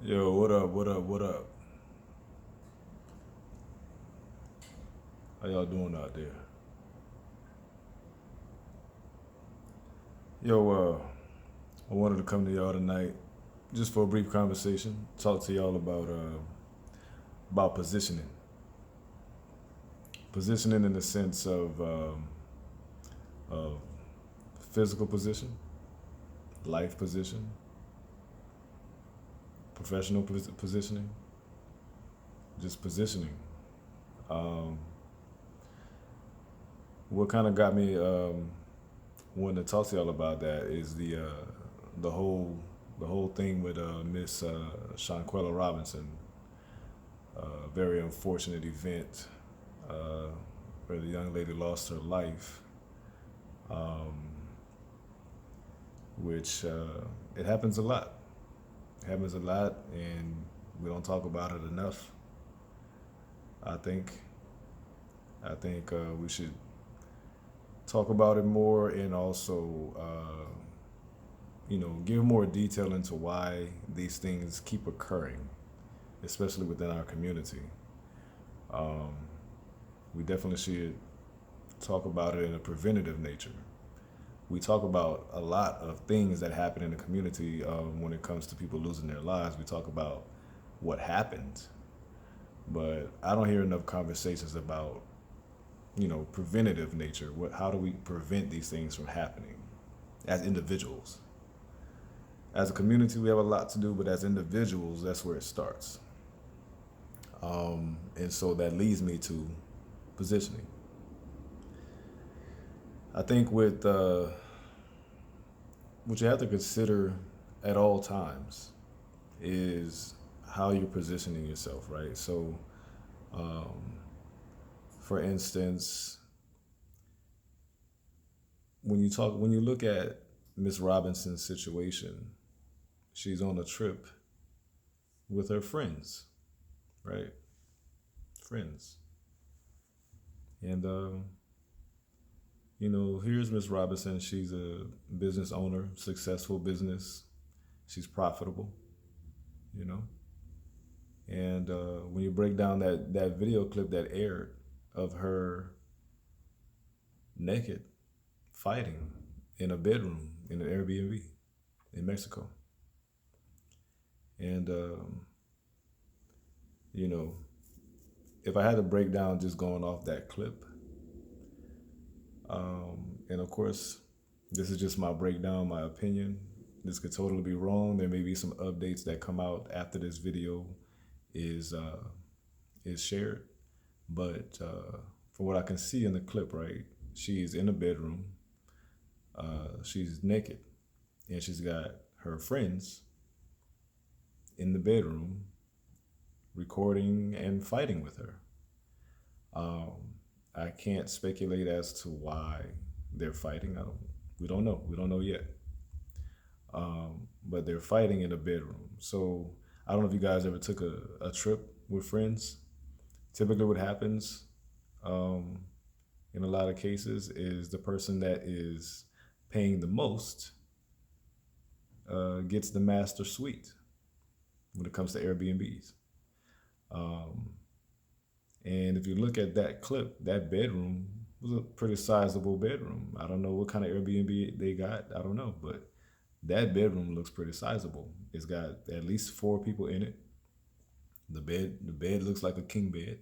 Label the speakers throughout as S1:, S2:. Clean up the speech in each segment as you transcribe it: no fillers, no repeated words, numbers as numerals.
S1: Yo, what up? What up? What up? How y'all doing out there? Yo, I wanted to come to y'all tonight just for a brief conversation. Talk to y'all about positioning. Positioning in the sense of physical position, life position, professional positioning, just positioning. Um, what kind of got me wanting to talk to y'all about that is the whole the whole thing with Miss Shanquella Robinson. Very unfortunate event where the young lady lost her life, um, which it happens a lot. It happens a lot, and we don't talk about it enough. I think. I think we should talk about it more, and also, give more detail into why these things keep occurring, especially within our community. Um, we definitely should talk about it in a preventative nature. We talk about a lot of things that happen in the community when it comes to people losing their lives. We talk about what happened, but I don't hear enough conversations about preventative nature. How do we prevent these things from happening as individuals? As a community, we have a lot to do, but as individuals, that's where it starts. And so that leads me to positioning. I think with what you have to consider at all times is how you're positioning yourself, right? So, um, for instance, when you look at Miss Robinson's situation, she's on a trip with her friends, right? Friends, and here's Miss Robinson. She's a business owner, successful business. She's profitable, you know. And when you break down that video clip that aired of her naked fighting in a bedroom in an Airbnb in Mexico, and you know, if I had to break down just going off that clip, and of course, this is just my breakdown, my opinion. This could totally be wrong. There may be some updates that come out after this video is uh, is shared, but from what I can see in the clip, right, she's in a bedroom. She's naked, and she's got her friends in the bedroom recording and fighting with her. Um, I can't speculate as to why they're fighting. We don't know. We don't know yet. But they're fighting in a bedroom. So I don't know if you guys ever took a trip with friends. Typically, what happens um, in a lot of cases is the person that is paying the most gets the master suite when it comes to Airbnbs. Um, and if you look at that clip, that bedroom was a pretty sizable bedroom. I don't know what kind of Airbnb they got. I don't know, but that bedroom looks pretty sizable. It's got at least four people in it. The bed looks like a king bed,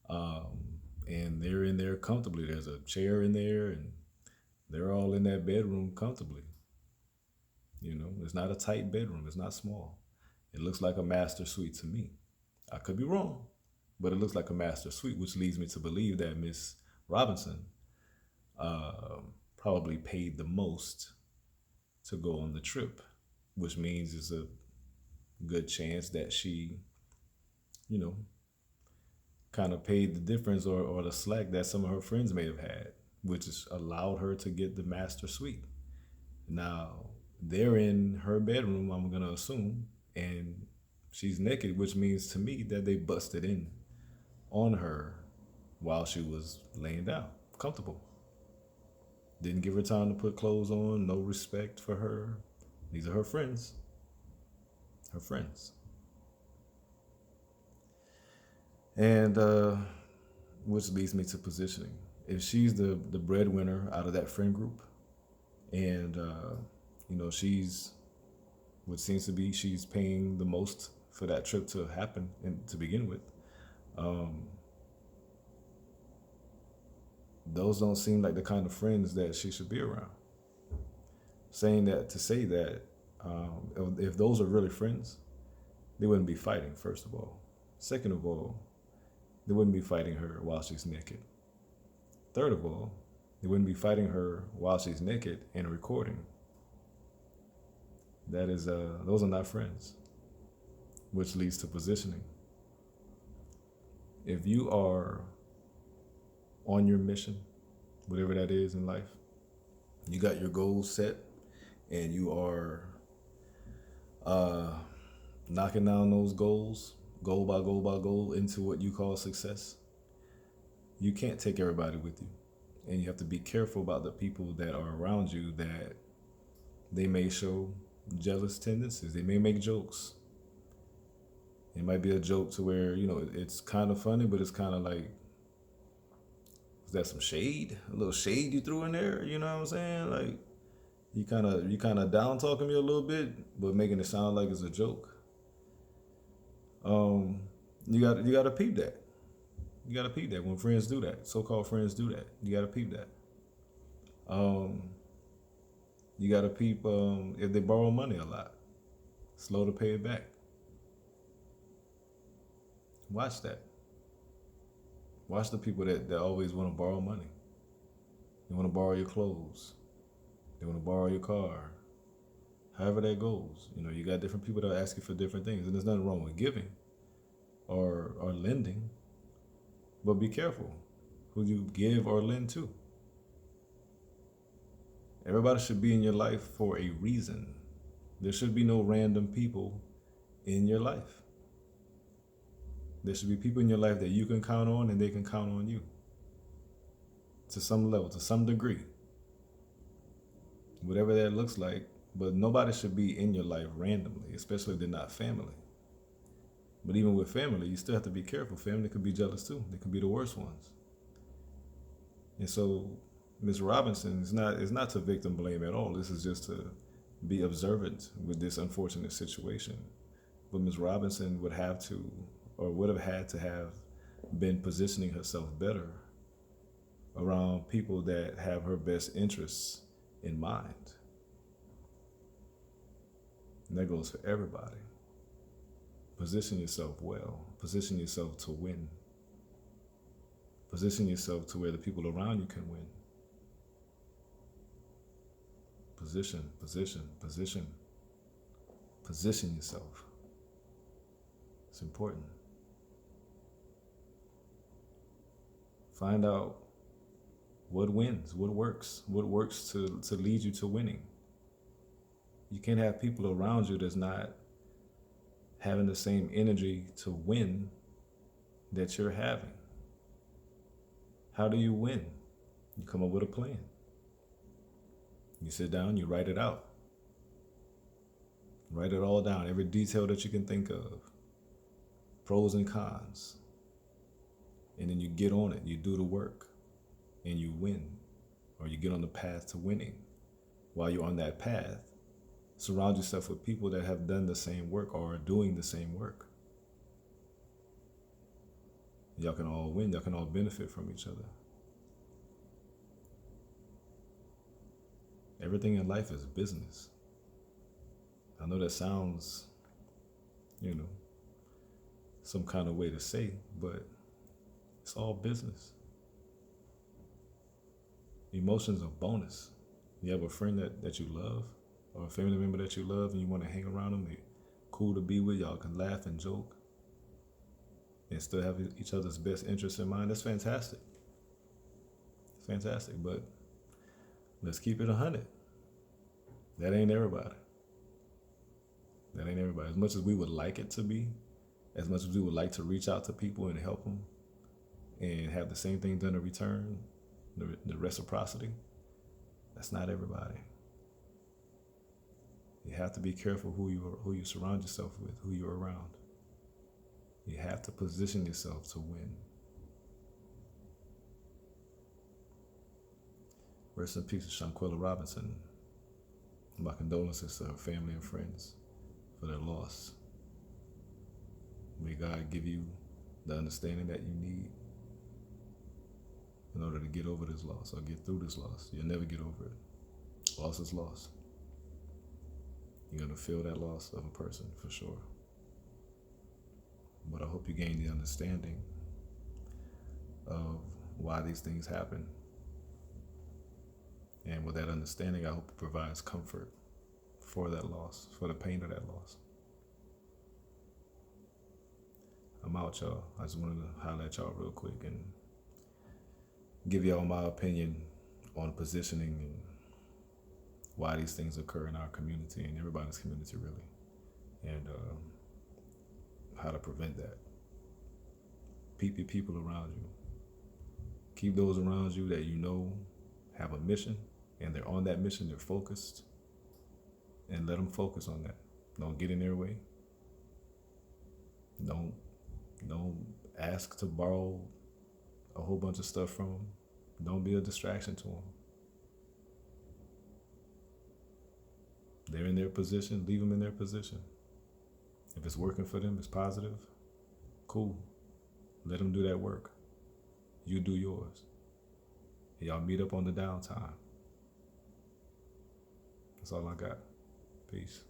S1: and they're in there comfortably. There's a chair in there, and they're all in that bedroom comfortably. It's not a tight bedroom. It's not small. It looks like a master suite to me. I could be wrong, but it looks like a master suite, which leads me to believe that Miss Robinson uh, probably paid the most to go on the trip, which means it's a good chance that she, you know, kind of paid the difference or the slack that some of her friends may have had, which has allowed her to get the master suite. Now, they're in her bedroom, I'm going to assume, and she's naked, which means to me that they busted in on her while she was laying down, comfortable. Didn't give her time to put clothes on, no respect for her. These are her friends. Her friends. And which leads me to positioning. If she's the breadwinner out of that friend group, and she's what seems to be she's paying the most for that trip to happen and to begin with, um, those don't seem like the kind of friends that she should be around. Saying that to say that if those are really friends, they wouldn't be fighting, first of all. Second of all, they wouldn't be fighting her while she's naked. Third of all, they wouldn't be fighting her while she's naked and recording. That is, those are not friends, which leads to positioning. If you are on your mission, whatever that is in life, you got your goals set, and you are uh, knocking down those goals, goal by goal by goal, into what you call success, you can't take everybody with you. And you have to be careful about the people that are around you, that they may show jealous tendencies. They may make jokes. It might be a joke to where, it's kind of funny, but it's kind of like, is that some shade? A little shade you threw in there? You know what I'm saying? Like, you kind of down talking me a little bit, but making it sound like it's a joke. Um, you gotta peep that. You gotta peep that when friends do that. So-called friends do that. You gotta peep that. Um, you gotta peep if they borrow money a lot. Slow to pay it back. Watch that. Watch the people that always want to borrow money. They want to borrow your clothes. They want to borrow your car. However that goes. You got different people that are asking for different things. And there's nothing wrong with giving or lending. But be careful who you give or lend to. Everybody should be in your life for a reason. There should be no random people in your life. There should be people in your life that you can count on and they can count on you. To some level, to some degree. Whatever that looks like. But nobody should be in your life randomly, especially if they're not family. But even with family, you still have to be careful. Family could be jealous too. They could be the worst ones. And so Ms. Robinson is not to victim blame at all. This is just to be observant with this unfortunate situation. But Ms. Robinson would have to, or would have had to have been positioning herself better around people that have her best interests in mind. And that goes for everybody. Position yourself well. Position yourself to win. Position yourself to where the people around you can win. Position, position, position. Position yourself. It's important. Find out what wins, what works to lead you to winning. You can't have people around you that's not having the same energy to win that you're having. How do you win? You come up with a plan. You sit down, you write it out. Write it all down, every detail that you can think of. Pros and cons. And then you get on it, you do the work, and you win. Or you get on the path to winning. While you're on that path, surround yourself with people that have done the same work or are doing the same work. Y'all can all win. Y'all can all benefit from each other. Everything in life is business. I know that sounds, some kind of way to say, but it's all business. Emotions are bonus. You have a friend that you love, or a family member that you love, and you want to hang around them. They're cool to be with. Y'all can laugh and joke and still have each other's best interests in mind. That's fantastic. It's fantastic, but let's keep it 100. That ain't everybody. That ain't everybody. As much as we would like it to be, as much as we would like to reach out to people and help them and have the same thing done in return, the reciprocity, that's not everybody. You have to be careful who you surround yourself with, who you're around. You have to position yourself to win. Rest in peace to Shanquella Robinson. My condolences to her family and friends for their loss. May God give you the understanding that you need in order to get over this loss or get through this loss. You'll never get over it. Loss is loss. You're going to feel that loss of a person for sure. But I hope you gain the understanding of why these things happen. And with that understanding, I hope it provides comfort for that loss, for the pain of that loss. I'm out, y'all. I just wanted to highlight y'all real quick and give y'all my opinion on positioning and why these things occur in our community and everybody's community, really, and how to prevent that. Keep your people around you. Keep those around you that you know have a mission, and they're on that mission, they're focused, and let them focus on that. Don't get in their way. Don't ask to borrow a whole bunch of stuff from them. Don't be a distraction to them. They're in their position, leave them in their position. If it's working for them, it's positive, cool. Let them do that work. You do yours. Y'all meet up on the downtime. That's all I got. Peace.